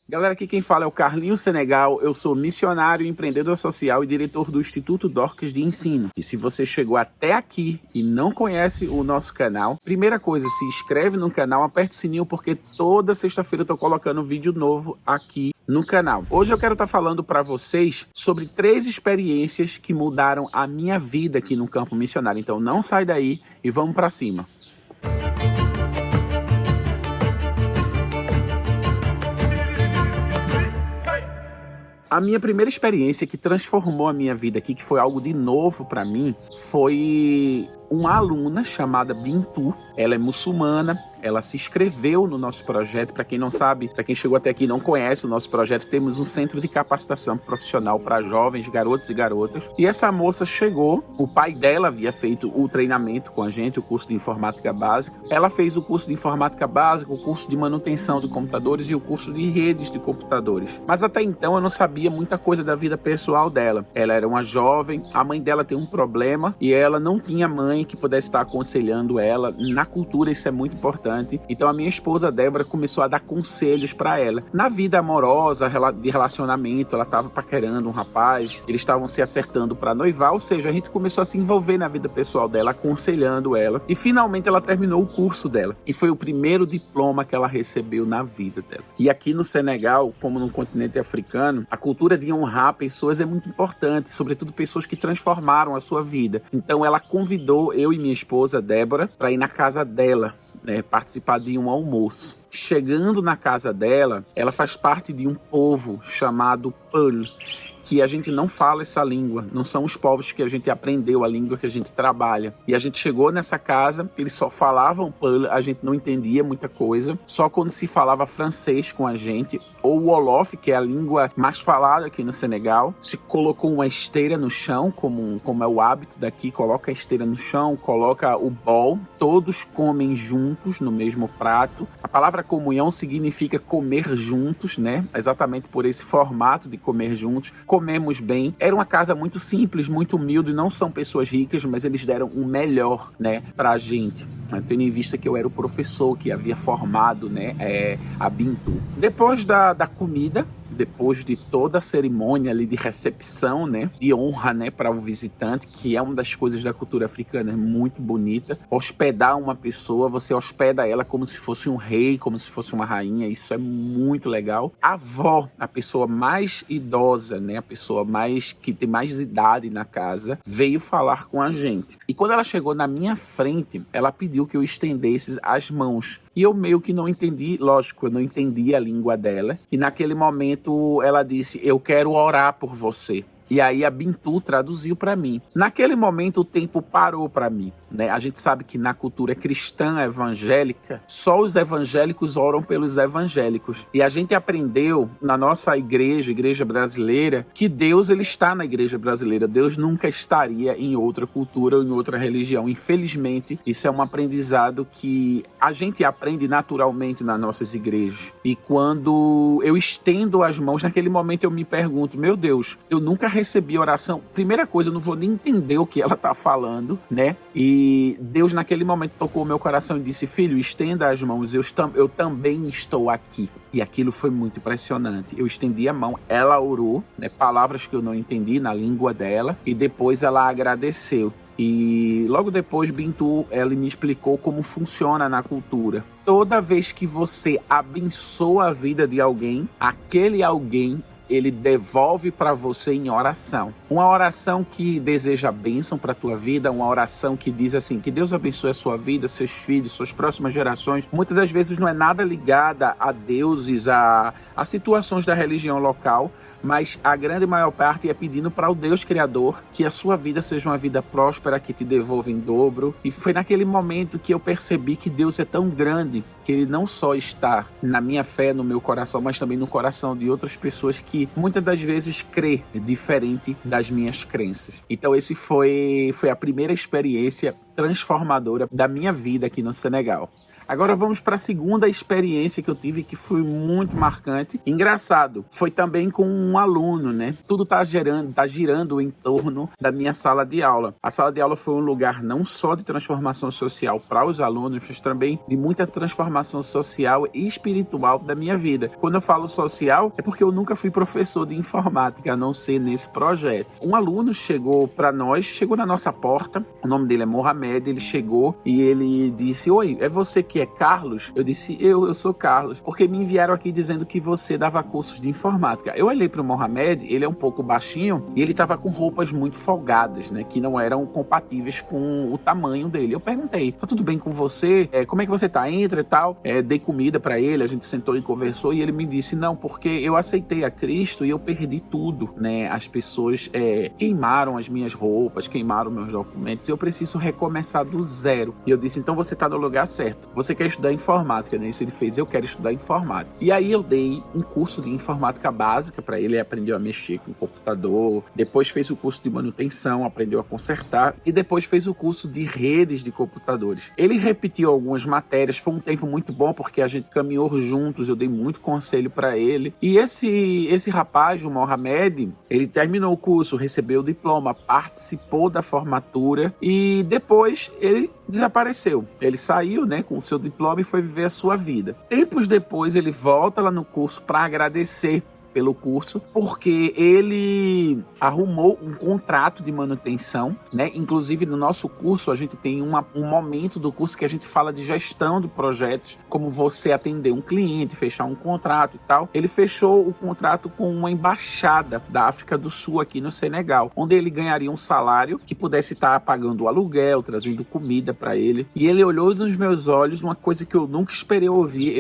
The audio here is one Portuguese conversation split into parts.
Galera, aqui quem fala é o Carlinhos Senegal, eu sou missionário, empreendedor social e diretor do Instituto Dorcas de Ensino. E se você chegou até aqui e não conhece o nosso canal, primeira coisa, se inscreve no canal, aperte o sininho porque toda sexta-feira eu tô colocando vídeo novo aqui no canal. Hoje eu quero estar falando para vocês sobre 3 experiências que mudaram a minha vida aqui no campo missionário. Então não sai daí e vamos para cima. A minha primeira experiência que transformou a minha vida aqui, que foi algo de novo para mim, foi uma aluna chamada Bintu. Ela é muçulmana, ela se inscreveu no nosso projeto. Para quem não sabe, para quem chegou até aqui e não conhece o nosso projeto, temos um centro de capacitação profissional para jovens, garotos e garotas. E essa moça chegou, o pai dela havia feito o treinamento com a gente, o curso de informática básica. Ela fez o curso de informática básica, o curso de manutenção de computadores e o curso de redes de computadores. Mas até então eu não sabia muita coisa da vida pessoal dela. Ela era uma jovem, a mãe dela tem um problema e ela não tinha mãe que pudesse estar aconselhando ela. Na cultura isso é muito importante. Então a minha esposa Débora começou a dar conselhos para ela. Na vida amorosa, de relacionamento, ela estava paquerando um rapaz, eles estavam se acertando para noivar, ou seja, a gente começou a se envolver na vida pessoal dela, aconselhando ela. E finalmente ela terminou o curso dela. E foi o primeiro diploma que ela recebeu na vida dela. E aqui no Senegal, como no continente africano, a cultura de honrar pessoas é muito importante, sobretudo pessoas que transformaram a sua vida. Então ela convidou eu e minha esposa Débora para ir na casa dela, participar de um almoço. Chegando na casa dela, ela faz parte de um povo chamado Peul, que a gente não fala essa língua, não são os povos que a gente aprendeu, a língua que a gente trabalha. E a gente chegou nessa casa, eles só falavam Peul, a gente não entendia muita coisa, só quando se falava francês com a gente, ou o Wolof, que é a língua mais falada aqui no Senegal. Se colocou uma esteira no chão, como é o hábito daqui, coloca a esteira no chão, coloca o bol, todos comem juntos no mesmo prato. A palavra comunhão significa comer juntos, né? Exatamente por esse formato de comer juntos. Comemos bem. Era uma casa muito simples, muito humilde, não são pessoas ricas, mas eles deram o melhor, né, pra gente. Tendo em vista que eu era o professor que havia formado, a Bintu. Depois da comida, depois de toda a cerimônia ali de recepção, de honra, para o visitante, que é uma das coisas da cultura africana muito bonita. Hospedar uma pessoa, você hospeda ela como se fosse um rei, como se fosse uma rainha, isso é muito legal. A avó, a pessoa mais idosa, a pessoa que tem mais idade na casa, veio falar com a gente. E quando ela chegou na minha frente, ela pediu que eu estendesse as mãos. E eu meio que não entendi, lógico, eu não entendi a língua dela. E naquele momento ela disse, eu quero orar por você. E aí a Bintu traduziu para mim. Naquele momento o tempo parou para mim. A gente sabe que na cultura cristã evangélica, só os evangélicos oram pelos evangélicos. E a gente aprendeu na nossa igreja brasileira, que Deus ele está na igreja brasileira. Deus nunca estaria em outra cultura ou em outra religião. Infelizmente, isso é um aprendizado que a gente aprende naturalmente nas nossas igrejas. E quando eu estendo as mãos, naquele momento eu me pergunto, meu Deus, eu nunca recebi oração. Primeira coisa, eu não vou nem entender o que ela está falando, E Deus naquele momento tocou o meu coração e disse, filho, estenda as mãos, eu também estou aqui. E aquilo foi muito impressionante. Eu estendi a mão, ela orou, palavras que eu não entendi na língua dela, e depois ela agradeceu. E logo depois, Bintu, ela me explicou como funciona na cultura. Toda vez que você abençoa a vida de alguém, aquele alguém ele devolve para você em oração. Uma oração que deseja bênção para a tua vida, uma oração que diz assim, que Deus abençoe a sua vida, seus filhos, suas próximas gerações. Muitas das vezes não é nada ligada a deuses, a situações da religião local, mas a grande maior parte é pedindo para o Deus Criador que a sua vida seja uma vida próspera, que te devolva em dobro. E foi naquele momento que eu percebi que Deus é tão grande, que Ele não só está na minha fé, no meu coração, mas também no coração de outras pessoas que muitas das vezes crê diferente das minhas crenças. Então esse foi a primeira experiência transformadora da minha vida aqui no Senegal. Agora vamos para a segunda experiência que eu tive, que foi muito marcante. Engraçado, foi também com um aluno, né? Tudo tá girando em torno da minha sala de aula. A sala de aula foi um lugar não só de transformação social para os alunos, mas também de muita transformação social e espiritual da minha vida. Quando eu falo social, é porque eu nunca fui professor de informática, a não ser nesse projeto. Um aluno chegou na nossa porta, o nome dele é Mohamed, ele chegou e ele disse: oi, é você que é Carlos? Eu disse: eu sou Carlos, porque me enviaram aqui dizendo que você dava cursos de informática. Eu olhei para o Mohamed, ele é um pouco baixinho e ele estava com roupas muito folgadas, né, que não eram compatíveis com o tamanho dele. Eu perguntei: tá tudo bem com você? Como é que você tá? Entra e tal. Dei comida para ele, a gente sentou e conversou e ele me disse: não, porque eu aceitei a Cristo e eu perdi tudo, né? As pessoas queimaram as minhas roupas, queimaram meus documentos e eu preciso recomeçar do zero. E eu disse: então você tá no lugar certo. Você quer estudar informática, né? Isso ele fez: eu quero estudar informática. E aí eu dei um curso de informática básica para ele, aprendeu a mexer com o computador, depois fez o curso de manutenção, aprendeu a consertar e depois fez o curso de redes de computadores. Ele repetiu algumas matérias, foi um tempo muito bom porque a gente caminhou juntos, eu dei muito conselho para ele. E esse rapaz, o Mohamed, ele terminou o curso, recebeu o diploma, participou da formatura e depois ele desapareceu. Ele saiu, né, com o seu diploma e foi viver a sua vida. Tempos depois ele volta lá no curso para agradecer pelo curso, porque ele arrumou um contrato de manutenção, né? Inclusive no nosso curso a gente tem um momento do curso que a gente fala de gestão de projetos, como você atender um cliente, fechar um contrato e tal. Ele fechou o contrato com uma embaixada da África do Sul aqui no Senegal, onde ele ganharia um salário que pudesse estar pagando o aluguel, trazendo comida para ele. E ele olhou nos meus olhos uma coisa que eu nunca esperei ouvir.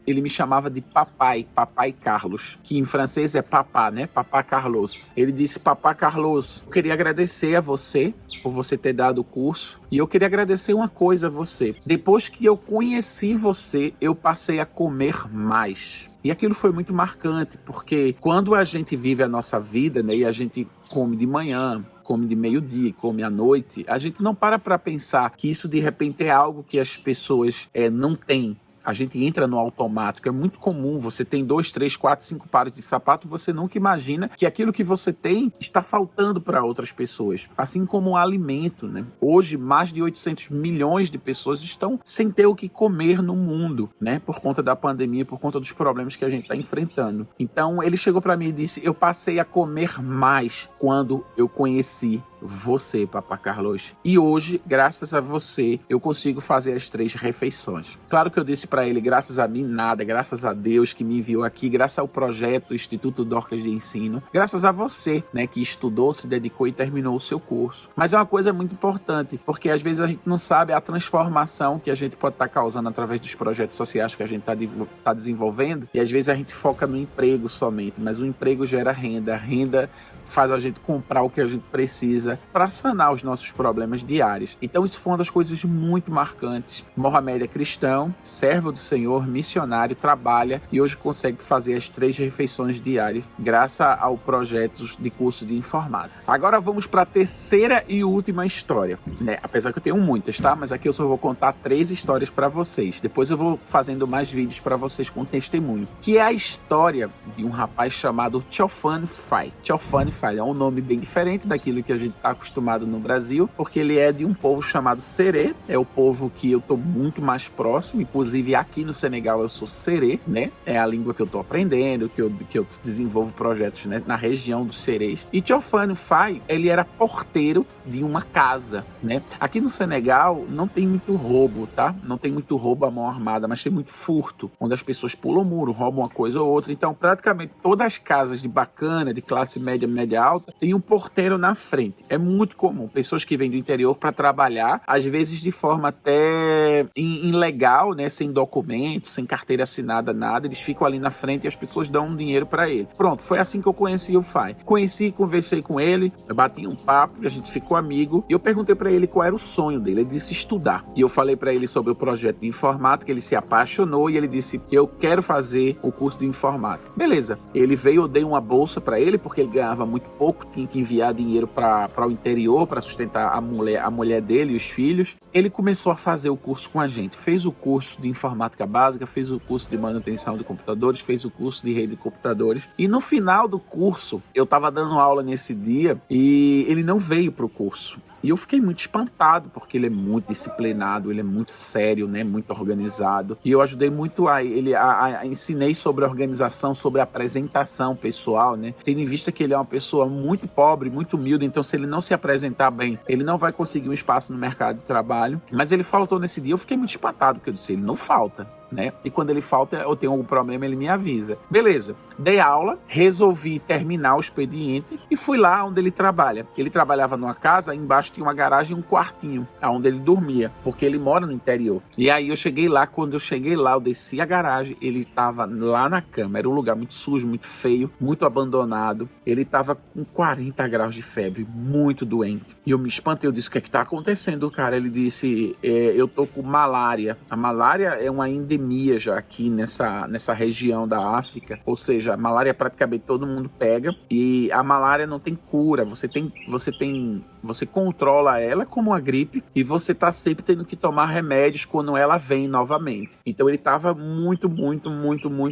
Ele me chamava de papai Carlos, que em francês é papá, né? Papá Carlos. Ele disse: papá Carlos, eu queria agradecer a você por você ter dado o curso. E eu queria agradecer uma coisa a você. Depois que eu conheci você, eu passei a comer mais. E aquilo foi muito marcante, porque quando a gente vive a nossa vida, né, e a gente come de manhã, come de meio-dia, come à noite, a gente não para pensar que isso de repente é algo que as pessoas não têm. A gente entra no automático, é muito comum, você tem 2, 3, 4, 5 pares de sapato, você nunca imagina que aquilo que você tem está faltando para outras pessoas, assim como o alimento, né? Hoje, mais de 800 milhões de pessoas estão sem ter o que comer no mundo, né? Por conta da pandemia, por conta dos problemas que a gente está enfrentando. Então, ele chegou para mim e disse: eu passei a comer mais quando eu conheci você, Papá Carlos. E hoje, graças a você, eu consigo fazer as 3 refeições. Claro que eu disse para ele: graças a mim nada, graças a Deus que me enviou aqui, graças ao projeto Instituto Dorcas de Ensino, graças a você, né, que estudou, se dedicou e terminou o seu curso. Mas é uma coisa muito importante, porque às vezes a gente não sabe a transformação que a gente pode estar causando através dos projetos sociais que a gente está desenvolvendo, e às vezes a gente foca no emprego somente, mas o emprego gera renda, a renda faz a gente comprar o que a gente precisa para sanar os nossos problemas diários. Então isso foi uma das coisas muito marcantes. Mohamed é cristão, servo do Senhor, missionário, trabalha e hoje consegue fazer as 3 refeições diárias graças ao projeto de curso de informática. Agora vamos para a terceira e última história, né? Apesar que eu tenho muitas, tá? Mas aqui eu só vou contar 3 histórias para vocês. Depois eu vou fazendo mais vídeos para vocês com testemunho, que é a história de um rapaz chamado Tiofane Faye. Tiofane Faye é um nome bem diferente daquilo que a gente está acostumado no Brasil, porque ele é de um povo chamado Seré, é o povo que eu estou muito mais próximo, inclusive aqui no Senegal eu sou Seré, né? É a língua que eu estou aprendendo, que eu desenvolvo projetos, né, na região dos Serés. E Tiofane Faye, ele era porteiro de uma casa, né? Aqui no Senegal não tem muito roubo, tá? Não tem muito roubo à mão armada, mas tem muito furto, onde as pessoas pulam o muro, roubam uma coisa ou outra. Então, praticamente todas as casas de bacana, de classe média, média alta, tem um porteiro na frente. É muito comum. Pessoas que vêm do interior para trabalhar, às vezes de forma até ilegal, né? Sem documento, sem carteira assinada, nada. Eles ficam ali na frente e as pessoas dão um dinheiro para ele. Pronto, foi assim que eu conheci o Faye. Conversei com ele, eu bati um papo, a gente ficou amigo e eu perguntei para ele qual era o sonho dele. Ele disse estudar. E eu falei para ele sobre o projeto de informática, ele se apaixonou e ele disse: eu quero fazer o curso de informática. Beleza. Ele veio, eu dei uma bolsa para ele porque ele ganhava muito pouco, tinha que enviar dinheiro para para o interior para sustentar a mulher dele e os filhos. Ele começou a fazer o curso com a gente. Fez o curso de informática básica, fez o curso de manutenção de computadores, fez o curso de rede de computadores. E no final do curso, eu estava dando aula nesse dia e ele não veio para o curso. E eu fiquei muito espantado, porque ele é muito disciplinado, ele é muito sério, né? Muito organizado. E eu ajudei muito ensinei sobre organização, sobre apresentação pessoal, né? Tendo em vista que ele é uma pessoa muito pobre, muito humilde, então se ele não se apresentar bem, ele não vai conseguir um espaço no mercado de trabalho. Mas ele faltou nesse dia, eu fiquei muito espantado, porque eu disse, ele não falta, né? E quando ele falta, eu tenho algum problema, ele me avisa. Beleza, dei aula, resolvi terminar o expediente e fui lá onde ele trabalha. Ele trabalhava numa casa, embaixo tinha uma garagem e um quartinho, onde ele dormia, porque ele mora no interior. E aí eu cheguei lá, quando eu cheguei lá, eu desci a garagem, ele estava lá na cama. Era um lugar muito sujo, muito feio, muito abandonado. Ele estava com 40 graus de febre, muito doente. E eu me espantei, eu disse, o que é que tá acontecendo, cara? Ele disse, eu tô com malária. A malária é uma endemia já aqui nessa região da África, ou seja, a malária praticamente todo mundo pega e a malária não tem cura, você controla ela como uma gripe e você tá sempre tendo que tomar remédios quando ela vem novamente. Então ele tava muito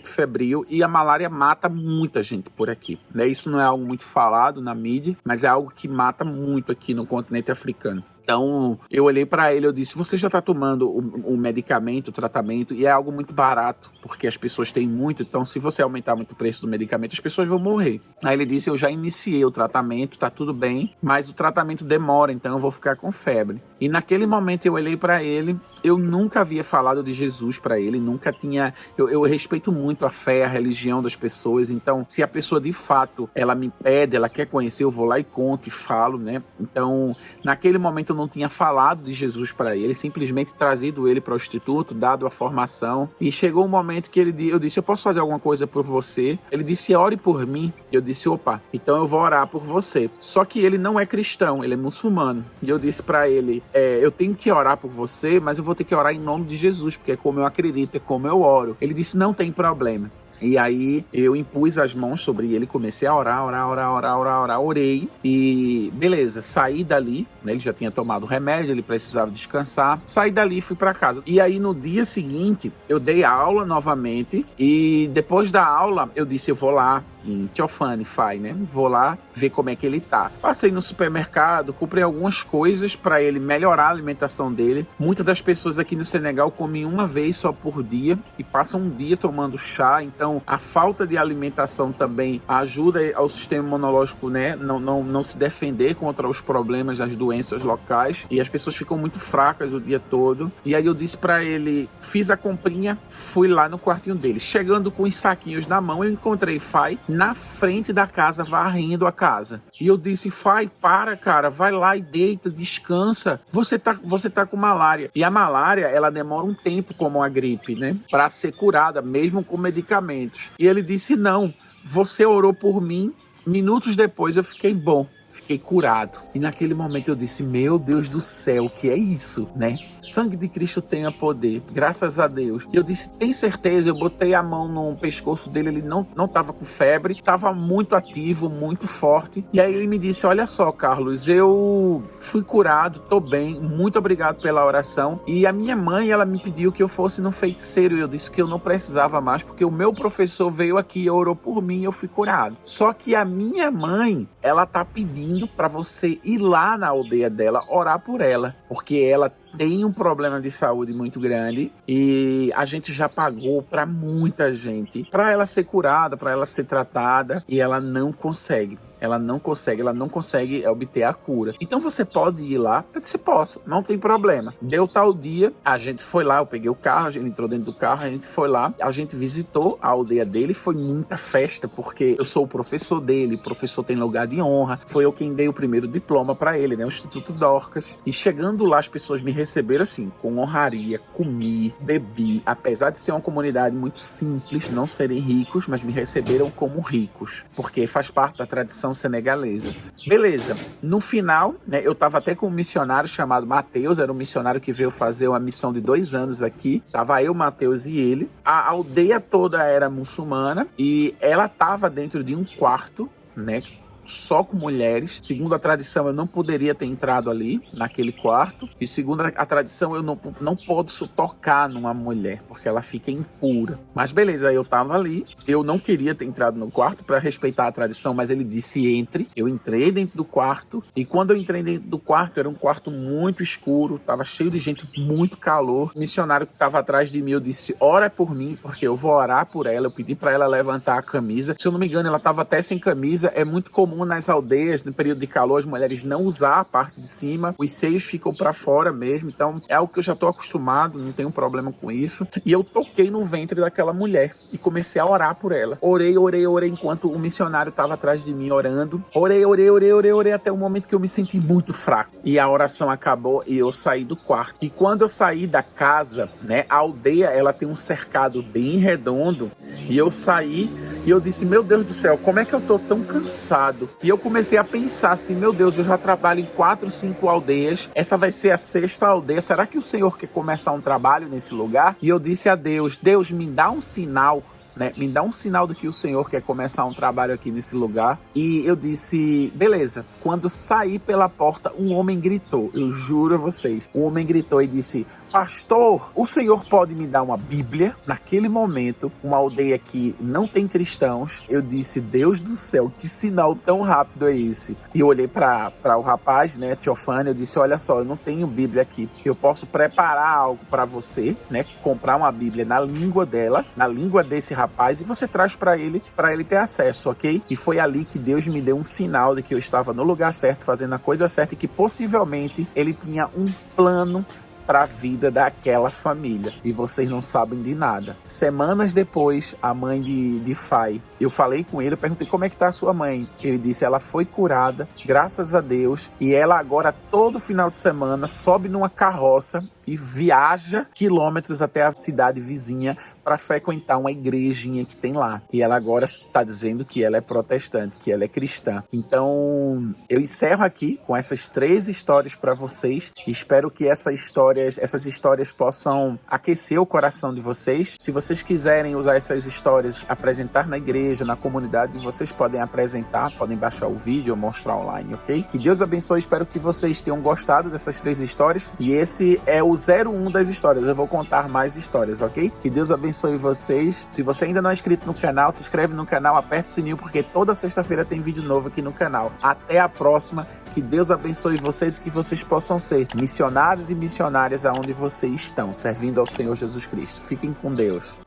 febril e a malária mata muita gente por aqui, né? Isso não é algo muito falado na mídia, mas é algo que mata muito aqui no continente africano. Então, eu olhei para ele, eu disse, você já está tomando o medicamento, o tratamento, e é algo muito barato, porque as pessoas têm muito, então se você aumentar muito o preço do medicamento, as pessoas vão morrer. Aí ele disse, eu já iniciei o tratamento, tá tudo bem, mas o tratamento demora, então eu vou ficar com febre. E naquele momento eu olhei para ele, eu nunca havia falado de Jesus para ele, nunca tinha, eu respeito muito a fé, a religião das pessoas, então se a pessoa de fato, ela me pede, ela quer conhecer, eu vou lá e conto e falo, né? Então, naquele momento eu não tinha falado de Jesus para ele, simplesmente trazido ele para o instituto, dado a formação, e chegou um momento que eu disse, eu posso fazer alguma coisa por você? Ele disse, ore por mim. Eu disse, opa, então eu vou orar por você. Só que ele não é cristão, ele é muçulmano. E eu disse para ele, eu tenho que orar por você, mas eu vou ter que orar em nome de Jesus, porque é como eu acredito, é como eu oro. Ele disse, não tem problema. E aí eu impus as mãos sobre ele, comecei a orar, orei e beleza, saí dali, né, ele já tinha tomado o remédio, ele precisava descansar, saí dali e fui para casa. E aí no dia seguinte eu dei aula novamente e depois da aula eu disse, eu vou lá em Tiofani, né? Vou lá ver como é que ele tá. Passei no supermercado, comprei algumas coisas para ele melhorar a alimentação dele. Muitas das pessoas aqui no Senegal comem uma vez só por dia e passam um dia tomando chá, então a falta de alimentação também ajuda ao sistema imunológico, né? Não se defender contra os problemas das doenças locais e as pessoas ficam muito fracas o dia todo. E aí eu disse para ele, fiz a comprinha, fui lá no quartinho dele. Chegando com os saquinhos na mão, eu encontrei Fai na frente da casa, varrendo a casa. E eu disse, Fai, para, cara, vai lá e deita, descansa. Você tá com malária. E a malária, ela demora um tempo como a gripe, né? Para ser curada, mesmo com medicamentos. E ele disse, não, você orou por mim, minutos depois eu fiquei bom. Fiquei curado. E naquele momento eu disse, meu Deus do céu, o que é isso, né? Sangue de Cristo tenha poder, graças a Deus. E eu disse, tem certeza? Eu botei a mão no pescoço dele, ele não tava com febre, tava muito ativo, muito forte. E aí ele me disse, olha só, Carlos, eu fui curado, tô bem, muito obrigado pela oração. E a minha mãe, ela me pediu que eu fosse no feiticeiro. E eu disse que eu não precisava mais, porque o meu professor veio aqui, orou por mim e eu fui curado. Só que a minha mãe, ela tá pedindo para você ir lá na aldeia dela, orar por ela, porque ela tem um problema de saúde muito grande e a gente já pagou para muita gente para ela ser curada, para ela ser tratada e ela não consegue. Ela não consegue obter a cura. Então você pode ir lá? Eu disse, posso, não tem problema. Deu tal dia, a gente foi lá, eu peguei o carro, a gente entrou dentro do carro, a gente foi lá, a gente visitou a aldeia dele, foi muita festa, porque eu sou o professor dele, o professor tem lugar de honra, foi eu quem dei o primeiro diploma para ele, né, o Instituto Dorcas. E chegando lá, as pessoas me receberam assim, com honraria, comi, bebi, apesar de ser uma comunidade muito simples, não serem ricos, mas me receberam como ricos, porque faz parte da tradição senegalesa. Beleza, no final, né, eu tava até com um missionário chamado Mateus, era um missionário que veio fazer uma missão de 2 anos aqui, tava eu, Mateus e ele. A aldeia toda era muçulmana e ela tava dentro de um quarto, né, só com mulheres. Segundo a tradição, eu não poderia ter entrado ali, naquele quarto. E segundo a tradição, eu não posso tocar numa mulher, porque ela fica impura. Mas beleza, eu tava ali. Eu não queria ter entrado no quarto para respeitar a tradição, mas ele disse entre. Eu entrei dentro do quarto. E quando eu entrei dentro do quarto, era um quarto muito escuro. Tava cheio de gente, muito calor. O missionário que tava atrás de mim, eu disse, ora por mim, porque eu vou orar por ela. Eu pedi para ela levantar a camisa. Se eu não me engano, ela tava até sem camisa. É muito comum nas aldeias, no período de calor, as mulheres não usar a parte de cima. Os seios ficam para fora mesmo. Então, é algo que eu já tô acostumado, não tenho problema com isso. E eu toquei no ventre daquela mulher e comecei a orar por ela. Orei enquanto o missionário tava atrás de mim orando. Orei até o momento que eu me senti muito fraco. E a oração acabou e eu saí do quarto. E quando eu saí da casa, né, a aldeia, ela tem um cercado bem redondo. E eu saí e eu disse, meu Deus do céu, como é que eu tô tão cansado? E eu comecei a pensar assim, meu Deus, eu já trabalho em 4, 5 aldeias. Essa vai ser a 6ª aldeia. Será que o Senhor quer começar um trabalho nesse lugar? E eu disse a Deus, Deus, me dá um sinal, né? Me dá um sinal de que o Senhor quer começar um trabalho aqui nesse lugar. E eu disse, beleza. Quando saí pela porta, um homem gritou. Eu juro a vocês. Um homem gritou e disse, pastor, o senhor pode me dar uma Bíblia? Naquele momento, uma aldeia que não tem cristãos, eu disse, Deus do céu, que sinal tão rápido é esse? E eu olhei para o rapaz, né, Teofane, eu disse, olha só, eu não tenho Bíblia aqui, eu posso preparar algo para você, né, comprar uma Bíblia na língua dela, na língua desse rapaz, e você traz para ele ter acesso, ok? E foi ali que Deus me deu um sinal de que eu estava no lugar certo, fazendo a coisa certa, e que possivelmente ele tinha um plano para a vida daquela família. E vocês não sabem de nada. Semanas depois, a mãe de Fai, eu falei com ele, eu perguntei como é que tá a sua mãe. Ele disse, ela foi curada, graças a Deus, e ela agora todo final de semana sobe numa carroça e viaja quilômetros até a cidade vizinha para frequentar uma igrejinha que tem lá. E ela agora está dizendo que ela é protestante, que ela é cristã. Então, eu encerro aqui com essas 3 histórias para vocês. Espero que essas histórias possam aquecer o coração de vocês. Se vocês quiserem usar essas histórias, apresentar na igreja, na comunidade, vocês podem apresentar, podem baixar o vídeo ou mostrar online, ok? Que Deus abençoe, espero que vocês tenham gostado dessas 3 histórias. E esse é o 01 das histórias, eu vou contar mais histórias, ok? Que Deus abençoe vocês. Se você ainda não é inscrito no canal, se inscreve no canal, aperta o sininho, porque toda sexta-feira tem vídeo novo aqui no canal. Até a próxima, que Deus abençoe vocês e que vocês possam ser missionários e missionárias aonde vocês estão, servindo ao Senhor Jesus Cristo. Fiquem com Deus.